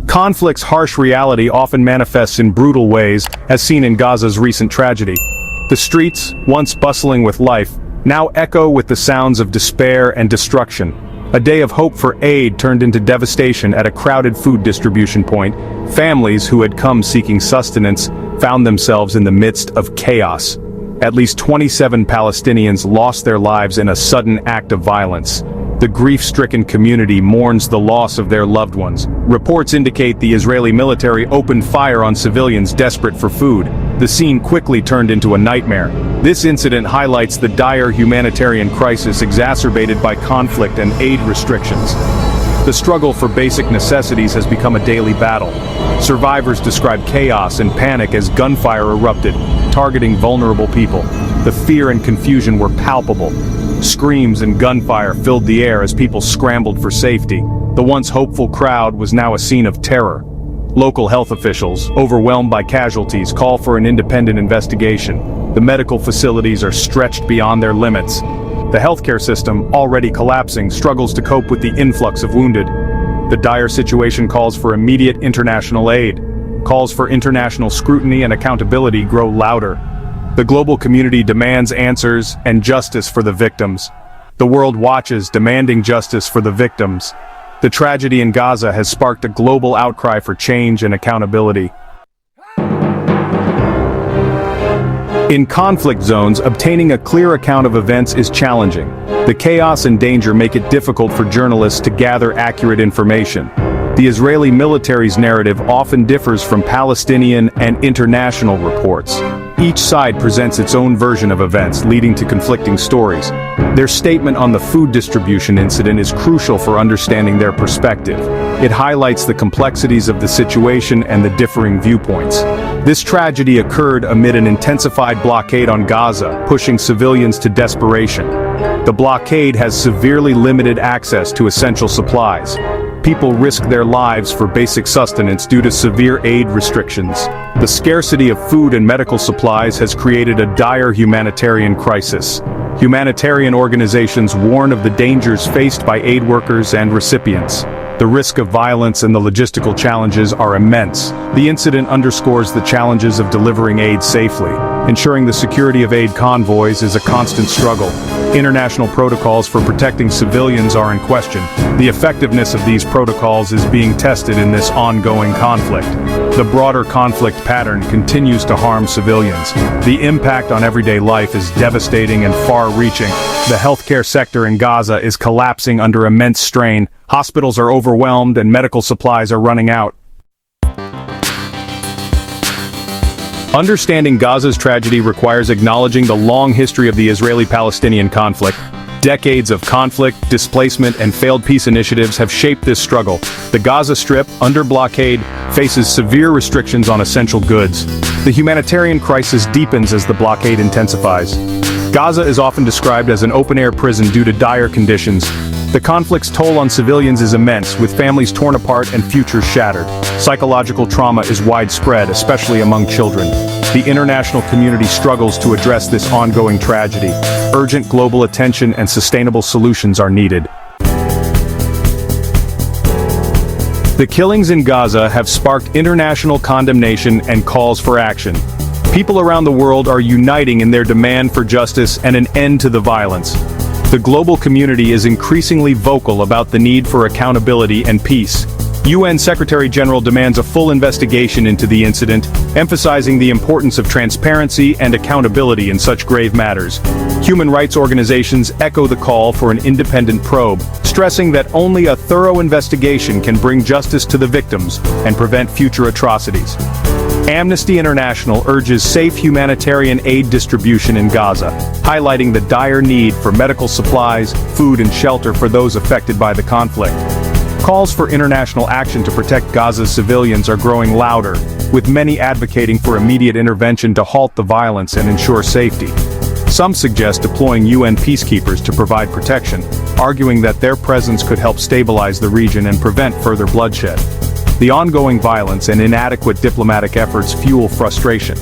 Conflict's harsh reality often manifests in brutal ways, as seen in Gaza's recent tragedy. The streets, once bustling with life, now echo with the sounds of despair and destruction. A day of hope for aid turned into devastation at a crowded food distribution point. Families who had come seeking sustenance found themselves in the midst of chaos. At least 27 Palestinians lost their lives in a sudden act of violence. The grief-stricken community mourns the loss of their loved ones. Reports indicate the Israeli military opened fire on civilians desperate for food. The scene quickly turned into a nightmare. This incident highlights the dire humanitarian crisis exacerbated by conflict and aid restrictions. The struggle for basic necessities has become a daily battle. Survivors describe chaos and panic as gunfire erupted, targeting vulnerable people. The fear and confusion were palpable. Screams and gunfire filled the air as people scrambled for safety. The once hopeful crowd was now a scene of terror. Local health officials, overwhelmed by casualties, call for an independent investigation. The medical facilities are stretched beyond their limits. The healthcare system, already collapsing, struggles to cope with the influx of wounded. The dire situation calls for immediate international aid. Calls for international scrutiny and accountability grow louder. The global community demands answers and justice for the victims. The world watches, demanding justice for the victims. The tragedy in Gaza has sparked a global outcry for change and accountability. In conflict zones, obtaining a clear account of events is challenging. The chaos and danger make it difficult for journalists to gather accurate information. The Israeli military's narrative often differs from Palestinian and international reports. Each side presents its own version of events, leading to conflicting stories. Their statement on the food distribution incident is crucial for understanding their perspective. It highlights the complexities of the situation and the differing viewpoints. This tragedy occurred amid an intensified blockade on Gaza, pushing civilians to desperation. The blockade has severely limited access to essential supplies. People risk their lives for basic sustenance due to severe aid restrictions. The scarcity of food and medical supplies has created a dire humanitarian crisis. Humanitarian organizations warn of the dangers faced by aid workers and recipients. The risk of violence and the logistical challenges are immense. The incident underscores the challenges of delivering aid safely. Ensuring the security of aid convoys is a constant struggle. International protocols for protecting civilians are in question. The effectiveness of these protocols is being tested in this ongoing conflict. The broader conflict pattern continues to harm civilians. The impact on everyday life is devastating and far-reaching. The healthcare sector in Gaza is collapsing under immense strain. Hospitals are overwhelmed and medical supplies are running out. Understanding Gaza's tragedy requires acknowledging the long history of the Israeli-Palestinian conflict. Decades of conflict, displacement, and failed peace initiatives have shaped this struggle. The Gaza Strip, under blockade, faces severe restrictions on essential goods. The humanitarian crisis deepens as the blockade intensifies. Gaza is often described as an open-air prison due to dire conditions. The conflict's toll on civilians is immense, with families torn apart and futures shattered. Psychological trauma is widespread, especially among children. The international community struggles to address this ongoing tragedy. Urgent global attention and sustainable solutions are needed. The killings in Gaza have sparked international condemnation and calls for action. People around the world are uniting in their demand for justice and an end to the violence. The global community is increasingly vocal about the need for accountability and peace. UN Secretary-General demands a full investigation into the incident, emphasizing the importance of transparency and accountability in such grave matters. Human rights organizations echo the call for an independent probe, stressing that only a thorough investigation can bring justice to the victims and prevent future atrocities. Amnesty International urges safe humanitarian aid distribution in Gaza, highlighting the dire need for medical supplies, food and shelter for those affected by the conflict. Calls for international action to protect Gaza's civilians are growing louder, with many advocating for immediate intervention to halt the violence and ensure safety. Some suggest deploying UN peacekeepers to provide protection, arguing that their presence could help stabilize the region and prevent further bloodshed. The ongoing violence and inadequate diplomatic efforts fuel frustration,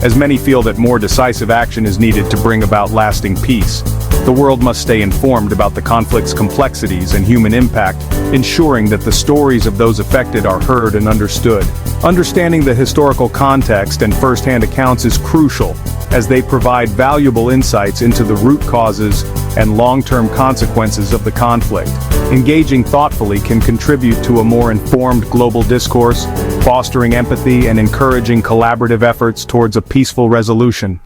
as many feel that more decisive action is needed to bring about lasting peace. The world must stay informed about the conflict's complexities and human impact, ensuring that the stories of those affected are heard and understood. Understanding the historical context and first-hand accounts is crucial, as they provide valuable insights into the root causes and long-term consequences of the conflict. Engaging thoughtfully can contribute to a more informed global discourse, fostering empathy and encouraging collaborative efforts towards a peaceful resolution.